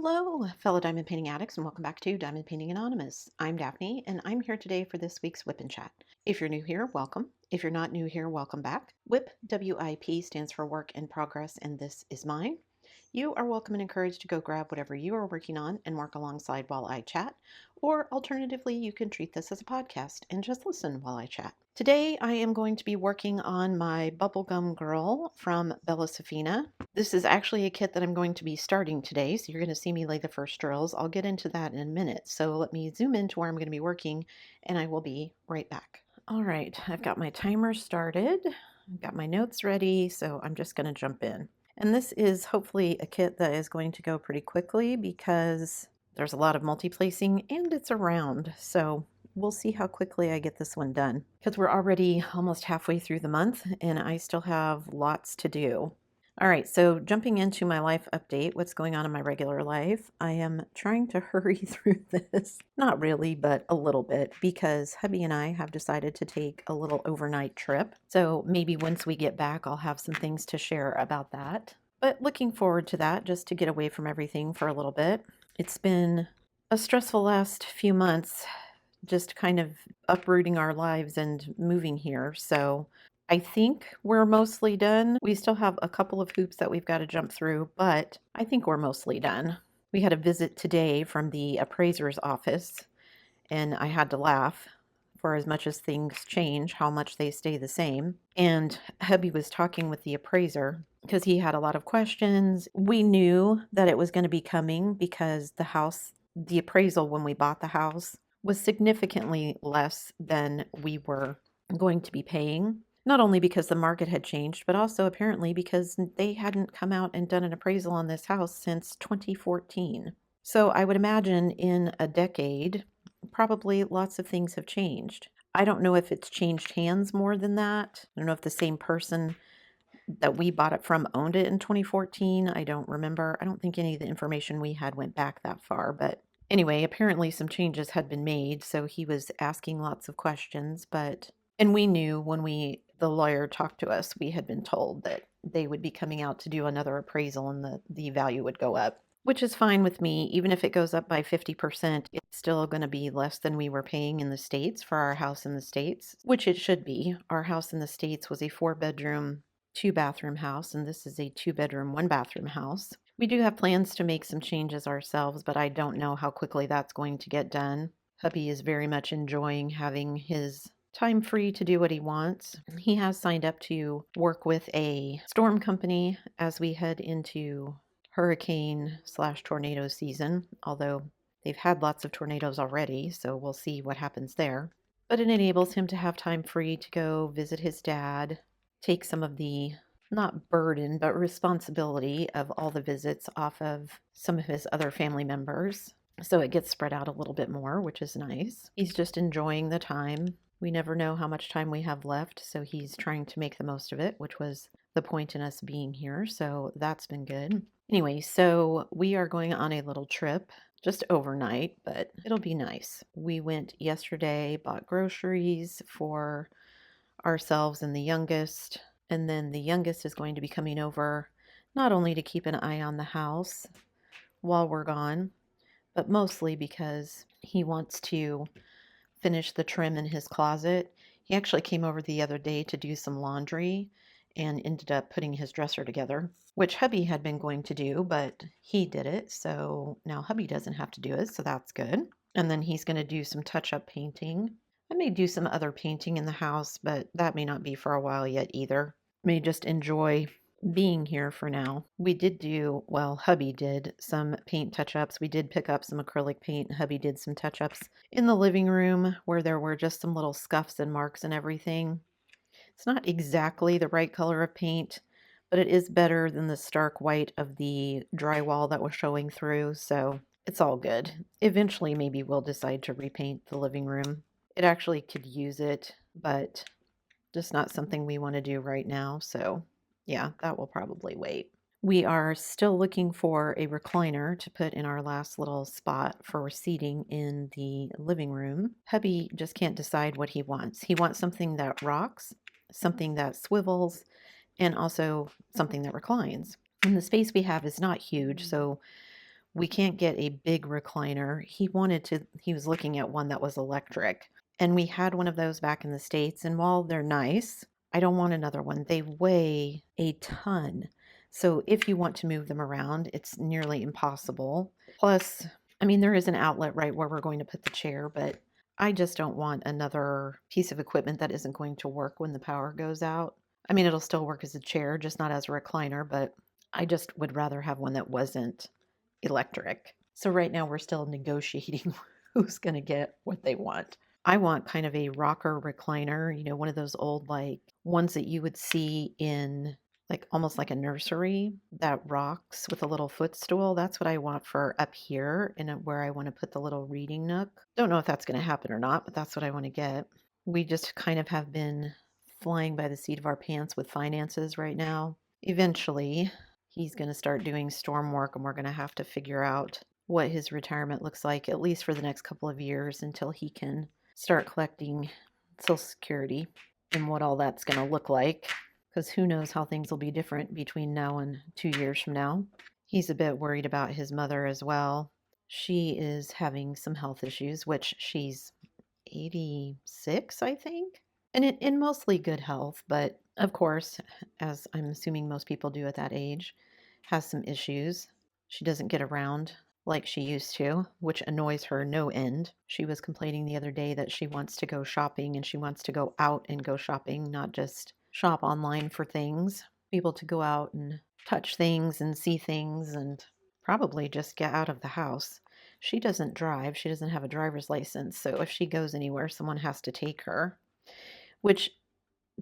Hello, fellow diamond painting addicts, and welcome back to Diamond Painting Anonymous. I'm Daphne, and I'm here today for this week's WIP and Chat. If you're new here, welcome. If you're not new here, welcome back. WIP, W-I-P, stands for Work in Progress, and this is mine. You are welcome and encouraged to go grab whatever you are working on and work alongside while I chat, or alternatively, you can treat this as a podcast and just listen while I chat. Today, I am going to be working on my Bubblegum Girl from Bella Safina. This is actually a kit that I'm going to be starting today, so you're going to see me lay the first drills. I'll get into that in a minute, so let me zoom into where I'm going to be working, and I will be right back. All right, I've got my timer started. I've got my notes ready, so I'm just going to jump in. And this is hopefully a kit that is going to go pretty quickly because there's a lot of multi-placing and it's a round. So we'll see how quickly I get this one done because we're already almost halfway through the month and I still have lots to do. All right, so jumping into my life update, what's going on in my regular life? I am trying to hurry through this. Not really, but a little bit, because hubby and I have decided to take a little overnight trip. So maybe once we get back, I'll have some things to share about that. But looking forward to that, just to get away from everything for a little bit. It's been a stressful last few months, just kind of uprooting our lives and moving here. So I think we're mostly done. We still have a couple of hoops that we've got to jump through, but I think we're mostly done. We had a visit today from the appraiser's office, and I had to laugh. For as much as things change, how much they stay the same. And hubby was talking with the appraiser because he had a lot of questions. We knew that it was going to be coming because the appraisal when we bought the house was significantly less than we were going to be paying. Not only because the market had changed, but also apparently because they hadn't come out and done an appraisal on this house since 2014. So I would imagine in a decade, probably lots of things have changed. I don't know if it's changed hands more than that. I don't know if the same person that we bought it from owned it in 2014. I don't remember. I don't think any of the information we had went back that far, but anyway, apparently some changes had been made, so he was asking lots of questions, and we knew when the lawyer talked to us, we had been told that they would be coming out to do another appraisal and the value would go up, which is fine with me. Even if it goes up by 50%, it's still going to be less than we were paying in the States for our house in the States, which it should be. Our house in the States was a 4-bedroom, 2-bathroom house, and this is a 2-bedroom, 1-bathroom house. We do have plans to make some changes ourselves, but I don't know how quickly that's going to get done. Hubby is very much enjoying having his time free to do what he wants. He has signed up to work with a storm company as we head into hurricane/tornado season, although they've had lots of tornadoes already, so we'll see what happens there. But it enables him to have time free to go visit his dad, take some of the, not burden, but responsibility of all the visits off of some of his other family members. So it gets spread out a little bit more, which is nice. He's just enjoying the time. We never know how much time we have left, so he's trying to make the most of it, which was the point in us being here, so that's been good. Anyway, so we are going on a little trip, just overnight, but it'll be nice. We went yesterday, bought groceries for ourselves and the youngest, and then the youngest is going to be coming over not only to keep an eye on the house while we're gone, but mostly because he wants to finish the trim in his closet. He actually came over the other day to do some laundry and ended up putting his dresser together, which hubby had been going to do, but he did it. So now hubby doesn't have to do it. So that's good. And then he's going to do some touch-up painting. I may do some other painting in the house, but that may not be for a while yet either. May just enjoy being here for now. Hubby did some paint touch-ups. We did pick up some acrylic paint. Hubby did some touch-ups in the living room where there were just some little scuffs and marks and everything. It's not exactly the right color of paint, but it is better than the stark white of the drywall that was showing through, so it's all good. Eventually, maybe we'll decide to repaint the living room. It actually could use it, but just not something we want to do right now, so yeah, that will probably wait. We are still looking for a recliner to put in our last little spot for seating in the living room. Hubby just can't decide what he wants. He wants something that rocks, something that swivels, and also something that reclines. And the space we have is not huge, so we can't get a big recliner. He was looking at one that was electric. And we had one of those back in the States. And while they're nice, I don't want another one. They weigh a ton. So if you want to move them around, it's nearly impossible. Plus, I mean, there is an outlet right where we're going to put the chair, but I just don't want another piece of equipment that isn't going to work when the power goes out. I mean, it'll still work as a chair, just not as a recliner, but I just would rather have one that wasn't electric. So right now we're still negotiating who's going to get what they want. I want kind of a rocker recliner, one of those old like ones that you would see in like almost like a nursery that rocks with a little footstool. That's what I want for up here and where I want to put the little reading nook. Don't know if that's going to happen or not, but that's what I want to get. We just kind of have been flying by the seat of our pants with finances right now. Eventually, he's going to start doing storm work and we're going to have to figure out what his retirement looks like, at least for the next couple of years until he can start collecting Social Security and what all that's going to look like. Because who knows how things will be different between now and 2 years from now. He's a bit worried about his mother as well. She is having some health issues, which she's 86, I think, and in mostly good health, but of course, as I'm assuming most people do at that age, has some issues. She doesn't get around like she used to, which annoys her no end. She was complaining the other day that she wants to go shopping and she wants to go out and go shopping, not just shop online for things. Be able to go out and touch things and see things and probably just get out of the house. She doesn't drive. She doesn't have a driver's license. So if she goes anywhere, someone has to take her, which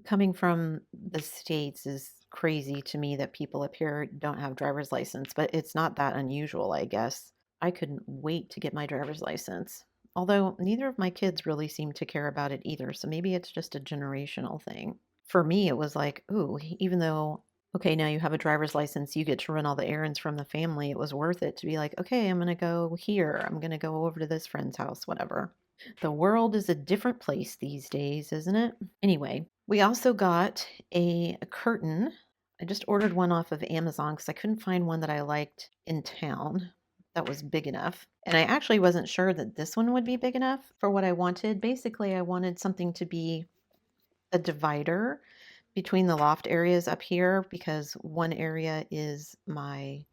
coming from the States is crazy to me that people up here don't have driver's license, but it's not that unusual, I guess. I couldn't wait to get my driver's license. Although neither of my kids really seem to care about it either, so maybe it's just a generational thing. For me, it was like, ooh, even though, okay, now you have a driver's license, you get to run all the errands from the family, it was worth it to be like, okay, I'm going to go here, I'm going to go over to this friend's house, whatever. The world is a different place these days, isn't it? Anyway, we also got a curtain. I just ordered one off of Amazon because I couldn't find one that I liked in town that was big enough. And I actually wasn't sure that this one would be big enough for what I wanted. Basically, I wanted something to be a divider between the loft areas up here because one area is my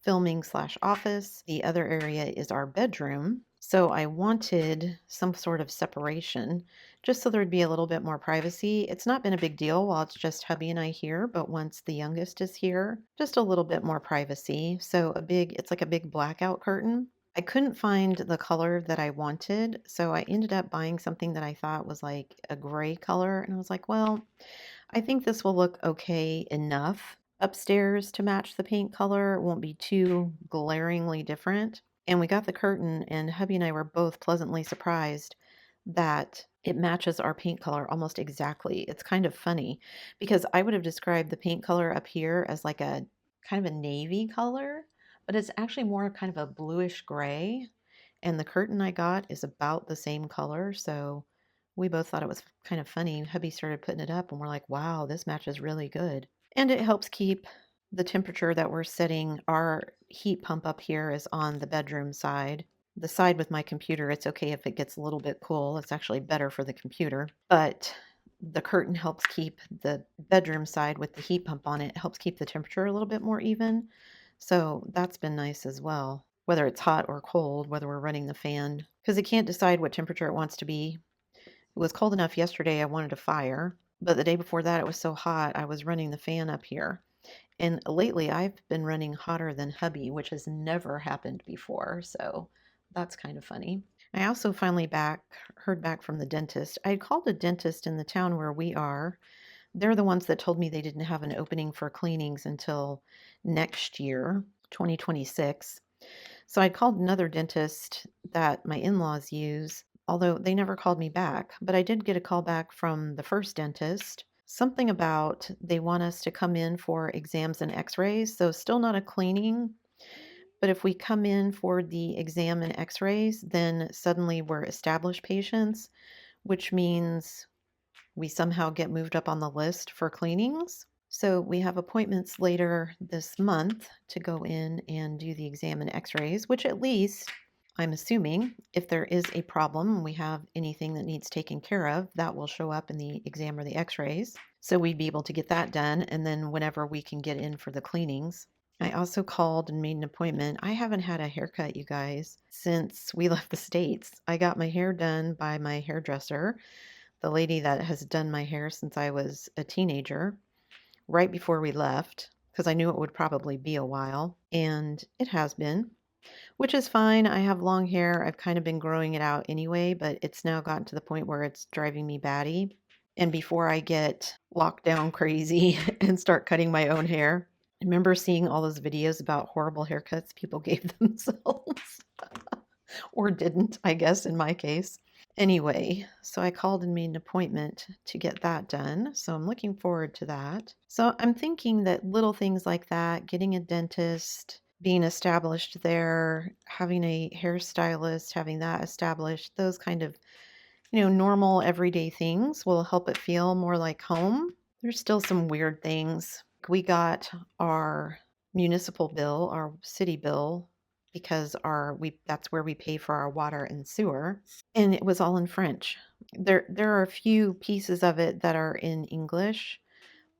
filming slash office. The other area is our bedroom. So I wanted some sort of separation just so there'd be a little bit more privacy. It's not been a big deal while it's just hubby and I here, but once the youngest is here, just a little bit more privacy. So it's like a big blackout curtain. I couldn't find the color that I wanted, so I ended up buying something that I thought was like a gray color, and I was like, well, I think this will look okay enough upstairs to match the paint color. It won't be too glaringly different. And we got the curtain, and hubby and I were both pleasantly surprised that it matches our paint color almost exactly. It's kind of funny because I would have described the paint color up here as like a kind of a navy color, but it's actually more kind of a bluish gray. And the curtain I got is about the same color. So we both thought it was kind of funny. Hubby started putting it up, and we're like, wow, this matches really good. And it helps keep the temperature that we're setting. Our heat pump up here is on the bedroom side. The side with my computer, it's okay if it gets a little bit cool. It's actually better for the computer. But the curtain helps keep the bedroom side with the heat pump on it, helps keep the temperature a little bit more even. So that's been nice as well, whether it's hot or cold, whether we're running the fan, because it can't decide what temperature it wants to be. It was cold enough yesterday, I wanted a fire, but the day before that it was so hot, I was running the fan up here. And lately I've been running hotter than hubby, which has never happened before, so that's kind of funny. I also finally heard back from the dentist. I called a dentist in the town where we are. They're the ones that told me they didn't have an opening for cleanings until next year, 2026. So I called another dentist that my in-laws use, although they never called me back. But I did get a call back from the first dentist, something about they want us to come in for exams and x-rays. So still not a cleaning, but if we come in for the exam and x-rays, then suddenly we're established patients, which means we somehow get moved up on the list for cleanings. So we have appointments later this month to go in and do the exam and x-rays, which at least I'm assuming if there is a problem, we have anything that needs taken care of, that will show up in the exam or the x-rays. So we'd be able to get that done. And then whenever we can get in for the cleanings. I also called and made an appointment. I haven't had a haircut, you guys, since we left the States. I got my hair done by my hairdresser, the lady that has done my hair since I was a teenager, right before we left, because I knew it would probably be a while, and it has been, which is fine. I have long hair. I've kind of been growing it out anyway, but it's now gotten to the point where it's driving me batty. And before I get locked down crazy and start cutting my own hair, I remember seeing all those videos about horrible haircuts people gave themselves or didn't, I guess, in my case. Anyway, so I called and made an appointment to get that done. So I'm looking forward to that. So I'm thinking that little things like that, getting a dentist, being established there, having a hairstylist, having that established, those kind of, normal everyday things will help it feel more like home. There's still some weird things. We got our municipal bill, our city bill, because that's where we pay for our water and sewer, and it was all in French. There are a few pieces of it that are in English,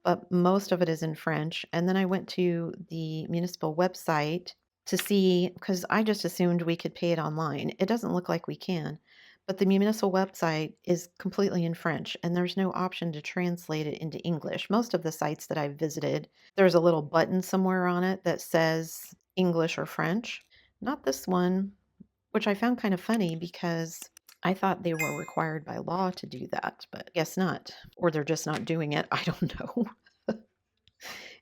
but most of it is in French. And then I went to the municipal website to see, because I just assumed we could pay it online. It doesn't look like we can, but the municipal website is completely in French, and there's no option to translate it into English. Most of the sites that I've visited, there's a little button somewhere on it that says English or French. Not this one, which I found kind of funny because I thought they were required by law to do that, but guess not. Or they're just not doing it. I don't know.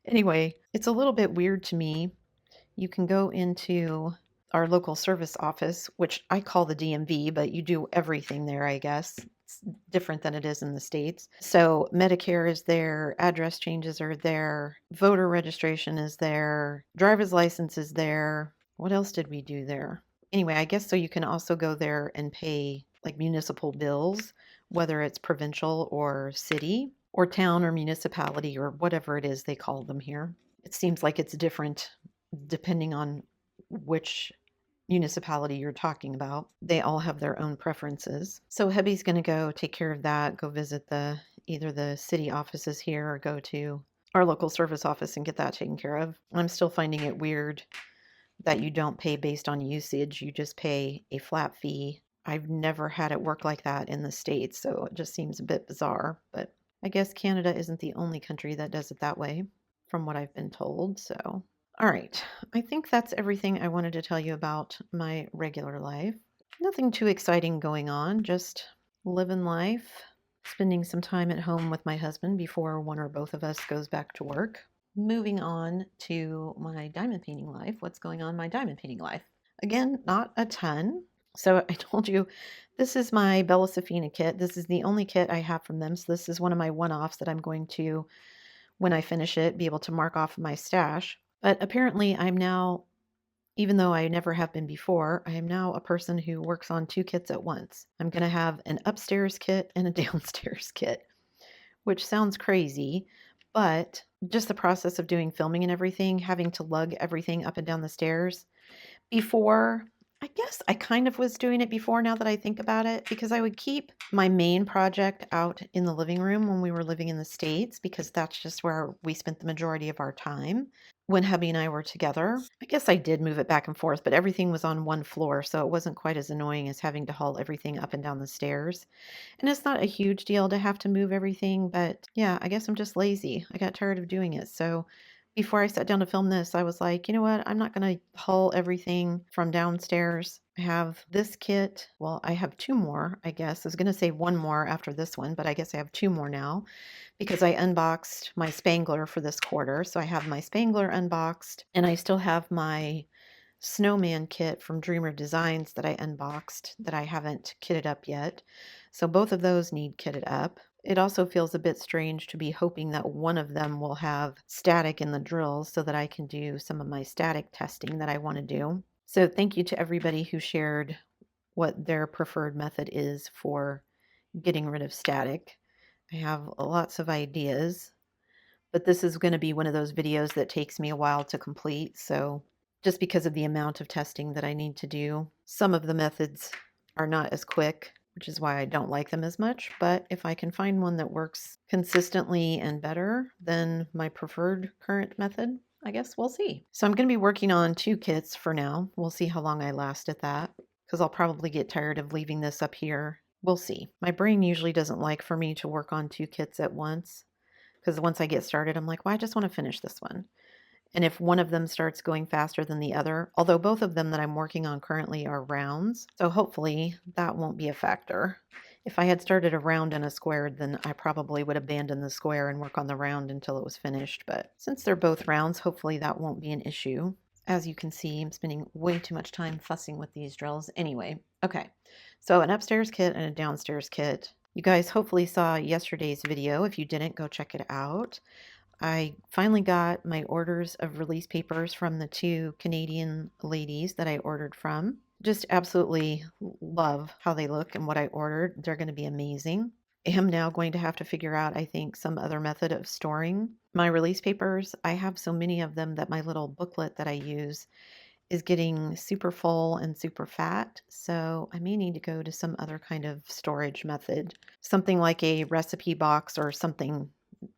Anyway, it's a little bit weird to me. You can go into our local service office, which I call the DMV, but you do everything there, I guess. It's different than it is in the States. So Medicare is there, address changes are there, voter registration is there, driver's license is there. What else did we do there? Anyway, I guess so you can also go there and pay like municipal bills, whether it's provincial or city or town or municipality or whatever it is they call them here. It seems like it's different depending on which municipality you're talking about. They all have their own preferences. So hubby's going to go take care of that, go visit either the city offices here or go to our local service office and get that taken care of. I'm still finding it weird that you don't pay based on usage. You just pay a flat fee. I've never had it work like that in the States, so it just seems a bit bizarre. But I guess Canada isn't the only country that does it that way, from what I've been told. So, all right. I think that's everything I wanted to tell you about my regular life. Nothing too exciting going on, just living life, spending some time at home with my husband before one or both of us goes back to work. Moving on to my diamond painting life. What's going on in my diamond painting life? Again, not a ton. So I told you this is my Bella Safina kit. This is the only kit I have from them. So this is one of my one-offs that I'm going to, when I finish it, be able to mark off my stash. But apparently I'm now, even though I never have been before, I am now a person who works on two kits at once. I'm going to have an upstairs kit and a downstairs kit, which sounds crazy, but just the process of doing filming and everything, having to lug everything up and down the stairs. Before, I guess I kind of was doing it before now that I think about it, because I would keep my main project out in the living room when we were living in the States, because that's just where we spent the majority of our time when hubby and I were together. I guess I did move it back and forth, but everything was on one floor, so it wasn't quite as annoying as having to haul everything up and down the stairs. And it's not a huge deal to have to move everything, but yeah, I guess I'm just lazy. I got tired of doing it. So before I sat down to film this, I was like, you know what? I'm not going to haul everything from downstairs. I have this kit. Well, I have two more, I guess. I was going to say one more after this one, but I guess I have two more now because I unboxed my spangler for this quarter. So I have my spangler unboxed, and I still have my snowman kit from Dreamer Designs that I unboxed that I haven't kitted up yet. So both of those need kitted up. It also feels a bit strange to be hoping that one of them will have static in the drills so that I can do some of my static testing that I want to do. So thank you to everybody who shared what their preferred method is for getting rid of static. I have lots of ideas, but this is going to be one of those videos that takes me a while to complete. So just because of the amount of testing that I need to do, some of the methods are not as quick, which is why I don't like them as much. But if I can find one that works consistently and better than my preferred current method, I guess we'll see. So I'm going to be working on 2 kits for now. We'll see how long I last at that, because I'll probably get tired of leaving this up here. We'll see. My brain usually doesn't like for me to work on 2 kits at once, because once I get started, I'm like, well, I just want to finish this one. And if one of them starts going faster than the other, although both of them that I'm working on currently are rounds, so hopefully that won't be a factor. If I had started a round and a square, then I probably would abandon the square and work on the round until it was finished. But since they're both rounds, hopefully that won't be an issue. As you can see, I'm spending way too much time fussing with these drills. Anyway, okay. So an upstairs kit and a downstairs kit. You guys hopefully saw yesterday's video. If you didn't, go check it out. I finally got my orders of release papers from the 2 Canadian ladies that I ordered from. Just absolutely love how they look and what I ordered. They're going to be amazing. I am now going to have to figure out, I think, some other method of storing my release papers. I have so many of them that my little booklet that I use is getting super full and super fat. So I may need to go to some other kind of storage method, something like a recipe box or something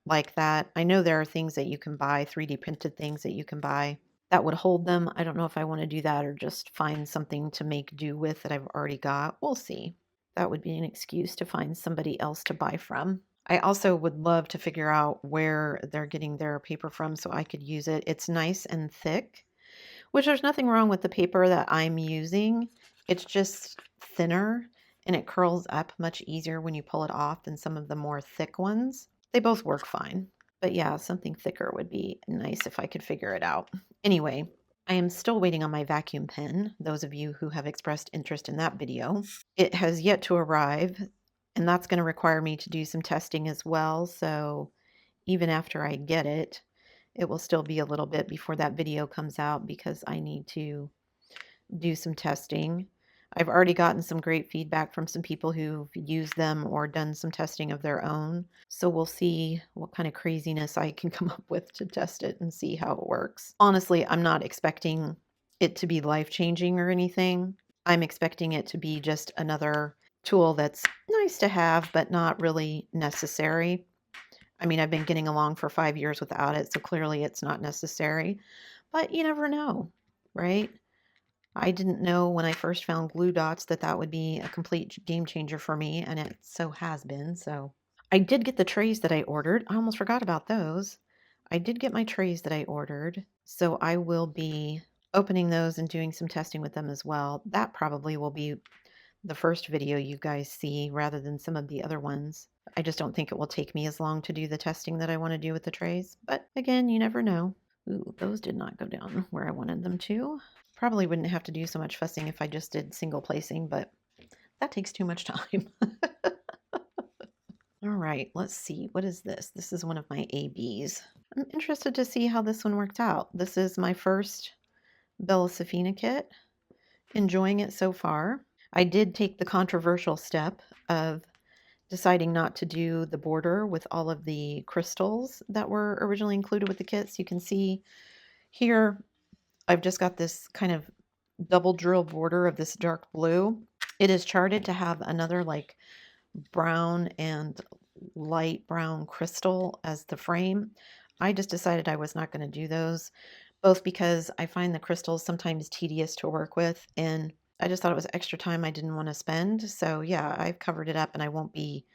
like that. I know there are things that you can buy, 3D printed things that you can buy that would hold them. I don't know if I want to do that or just find something to make do with that I've already got. We'll see. That would be an excuse to find somebody else to buy from. I also would love to figure out where they're getting their paper from so I could use it. It's nice and thick, which there's nothing wrong with the paper that I'm using. It's just thinner and it curls up much easier when you pull it off than some of the more thick ones. They both work fine. But yeah, something thicker would be nice if I could figure it out. Anyway, I am still waiting on my vacuum pen, those of you who have expressed interest in that video. It has yet to arrive, and that's going to require me to do some testing as well. So even after I get it, it will still be a little bit before that video comes out because I need to do some testing. I've already gotten some great feedback from some people who've used them or done some testing of their own. So we'll see what kind of craziness I can come up with to test it and see how it works. Honestly, I'm not expecting it to be life-changing or anything. I'm expecting it to be just another tool that's nice to have, but not really necessary. I mean, I've been getting along for 5 years without it, so clearly it's not necessary. But you never know, right? I didn't know when I first found glue dots that that would be a complete game changer for me, and it so has been. So I did get the trays that I ordered. I almost forgot about those. I did get my trays that I ordered, so I will be opening those and doing some testing with them as well. That probably will be the first video you guys see rather than some of the other ones. I just don't think it will take me as long to do the testing that I want to do with the trays. But again, you never know. Ooh, those did not go down where I wanted them to. Probably wouldn't have to do so much fussing if I just did single placing, but that takes too much time. All right, let's see. What is this? This is one of my ABs. I'm interested to see how this one worked out. This is my first Bella Safina kit. Enjoying it so far. I did take the controversial step of deciding not to do the border with all of the crystals that were originally included with the kits. You can see here, I've just got this kind of double drill border of this dark blue. It is charted to have another like brown and light brown crystal as the frame. I just decided I was not going to do those, both because I find the crystals sometimes tedious to work with, and I just thought it was extra time I didn't want to spend. So yeah, I've covered it up and I won't be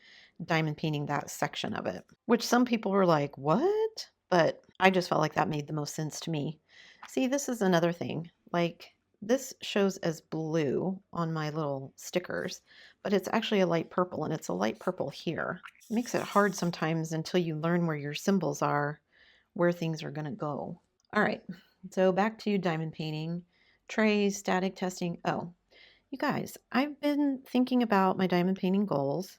diamond painting that section of it, which some people were like, what? But I just felt like that made the most sense to me. See, this is another thing. Like, this shows as blue on my little stickers, but it's actually a light purple, and it's a light purple here. It makes it hard sometimes until you learn where your symbols are, where things are going to go. All right, so back to diamond painting, trays, static testing. Oh, you guys, I've been thinking about my diamond painting goals,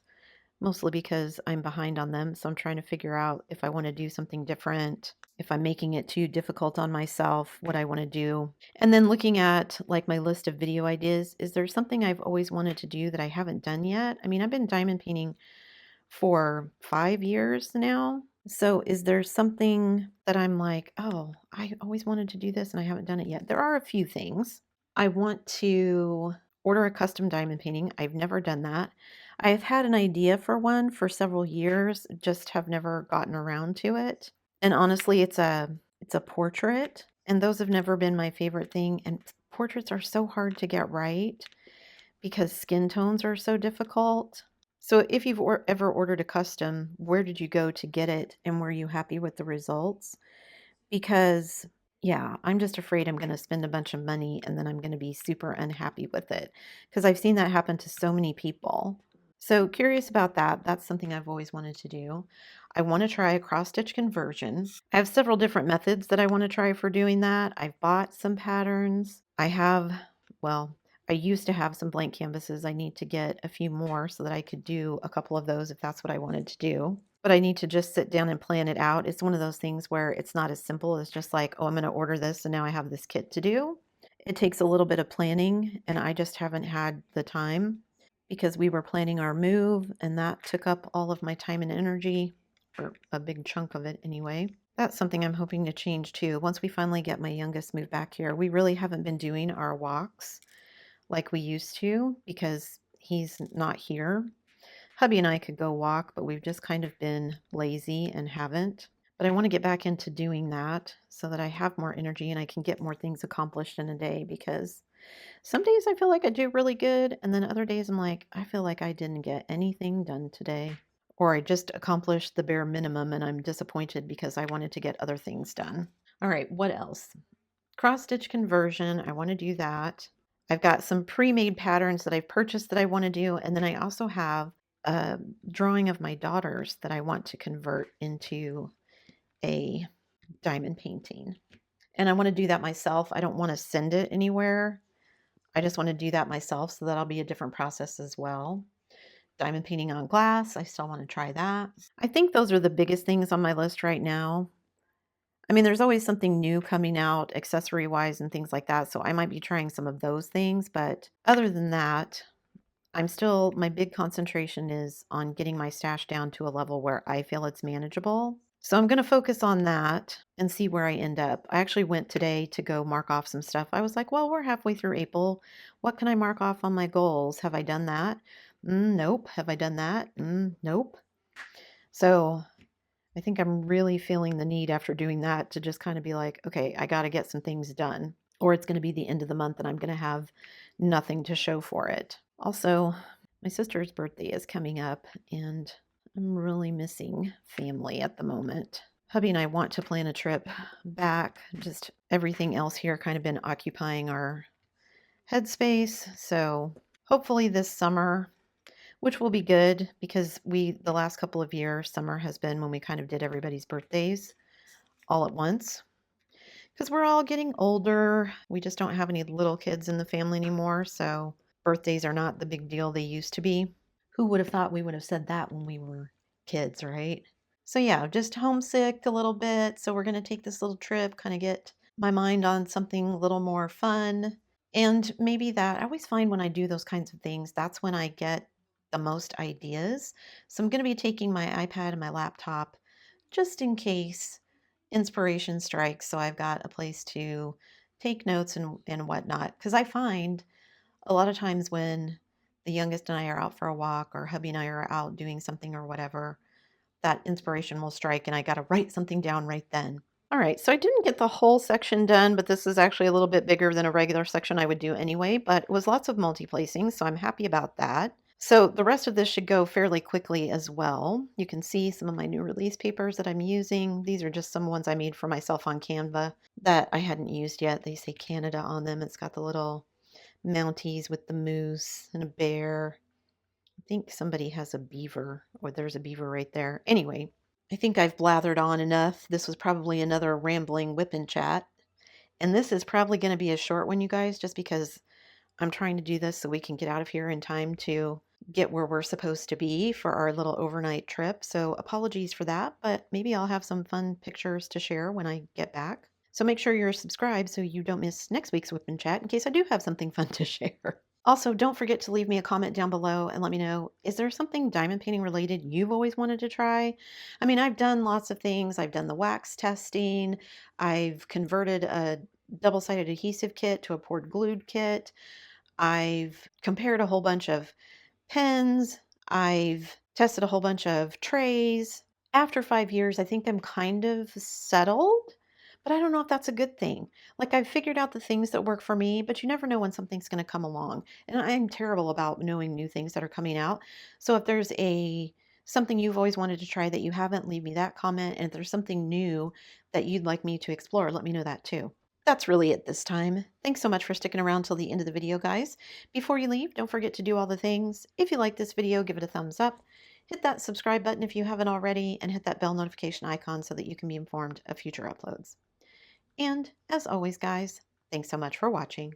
mostly because I'm behind on them. So I'm trying to figure out if I want to do something different, if I'm making it too difficult on myself, what I want to do. And then looking at like my list of video ideas, is there something I've always wanted to do that I haven't done yet? I mean, I've been diamond painting for 5 years now. So is there something that I'm like, oh, I always wanted to do this and I haven't done it yet? There are a few things. I want to order a custom diamond painting. I've never done that. I've had an idea for one for several years, just have never gotten around to it. And honestly, it's a portrait, and those have never been my favorite thing. And portraits are so hard to get right because skin tones are so difficult. So if you've ever ordered a custom, where did you go to get it and were you happy with the results? Because yeah, I'm just afraid I'm going to spend a bunch of money and then I'm going to be super unhappy with it because I've seen that happen to so many people. So curious about that. That's something I've always wanted to do. I want to try a cross stitch conversion. I have several different methods that I want to try for doing that. I've bought some patterns. Well, I used to have some blank canvases. I need to get a few more so that I could do a couple of those if that's what I wanted to do. But I need to just sit down and plan it out. It's one of those things where it's not as simple as just like, oh, I'm going to order this and now I have this kit to do. It takes a little bit of planning, and I just haven't had the time because we were planning our move, and that took up all of my time and energy, or a big chunk of it anyway. That's something I'm hoping to change too. Once we finally get my youngest moved back here, we really haven't been doing our walks like we used to because he's not here. Hubby and I could go walk, but we've just kind of been lazy and haven't. But I want to get back into doing that so that I have more energy and I can get more things accomplished in a day because some days I feel like I do really good, and then other days I'm like, I feel like I didn't get anything done today. Or I just accomplished the bare minimum and I'm disappointed because I wanted to get other things done. All right, what else? Cross stitch conversion. I want to do that. I've got some pre-made patterns that I've purchased that I want to do. And then I also have a drawing of my daughters that I want to convert into a diamond painting. And I want to do that myself. I don't want to send it anywhere. I just want to do that myself, so that'll be a different process as well. Diamond painting on glass. I still want to try that. I think those are the biggest things on my list right now. I mean, there's always something new coming out accessory wise and things like that. So I might be trying some of those things. But other than that, my big concentration is on getting my stash down to a level where I feel it's manageable. So I'm going to focus on that and see where I end up. I actually went today to go mark off some stuff. I was like, well, we're halfway through April. What can I mark off on my goals? Have I done that? Nope. Have I done that? Nope. So I think I'm really feeling the need after doing that to just kind of be like, okay, I got to get some things done, or it's going to be the end of the month and I'm going to have nothing to show for it. Also, my sister's birthday is coming up and I'm really missing family at the moment. Hubby and I want to plan a trip back. Just everything else here kind of been occupying our headspace. So hopefully this summer, which will be good because the last couple of years, summer has been when we kind of did everybody's birthdays all at once. Because we're all getting older. We just don't have any little kids in the family anymore. So birthdays are not the big deal they used to be. Who would have thought we would have said that when we were kids, right? So yeah, just homesick a little bit. So we're going to take this little trip, kind of get my mind on something a little more fun. And maybe I always find when I do those kinds of things, that's when I get the most ideas. So I'm going to be taking my iPad and my laptop just in case inspiration strikes. So I've got a place to take notes and whatnot. Because I find a lot of times when the youngest and I are out for a walk or hubby and I are out doing something or whatever, that inspiration will strike and I got to write something down right then. All right, so I didn't get the whole section done, but this is actually a little bit bigger than a regular section I would do anyway, but it was lots of multi-placing, so I'm happy about that. So the rest of this should go fairly quickly as well. You can see some of my new release papers that I'm using. These are just some ones I made for myself on Canva that I hadn't used yet. They say Canada on them. It's got the little Mounties with the moose and a bear. I think somebody has a beaver, or there's a beaver right there. Anyway, I think I've blathered on enough. This was probably another rambling whip and chat. And this is probably going to be a short one, you guys, just because I'm trying to do this so we can get out of here in time to get where we're supposed to be for our little overnight trip. So apologies for that, but maybe I'll have some fun pictures to share when I get back. So make sure you're subscribed so you don't miss next week's whip and chat in case I do have something fun to share. Also, don't forget to leave me a comment down below and let me know, is there something diamond painting related you've always wanted to try? I mean, I've done lots of things. I've done the wax testing. I've converted a double-sided adhesive kit to a poured glued kit. I've compared a whole bunch of pens. I've tested a whole bunch of trays. After 5 years, I think I'm kind of settled, but I don't know if that's a good thing. Like I've figured out the things that work for me, but you never know when something's going to come along. And I'm terrible about knowing new things that are coming out. So if there's a something you've always wanted to try that you haven't, leave me that comment. And if there's something new that you'd like me to explore, let me know that too. That's really it this time. Thanks so much for sticking around till the end of the video, guys. Before you leave, don't forget to do all the things. If you like this video, give it a thumbs up. Hit that subscribe button if you haven't already, and hit that bell notification icon so that you can be informed of future uploads. And as always, guys, thanks so much for watching.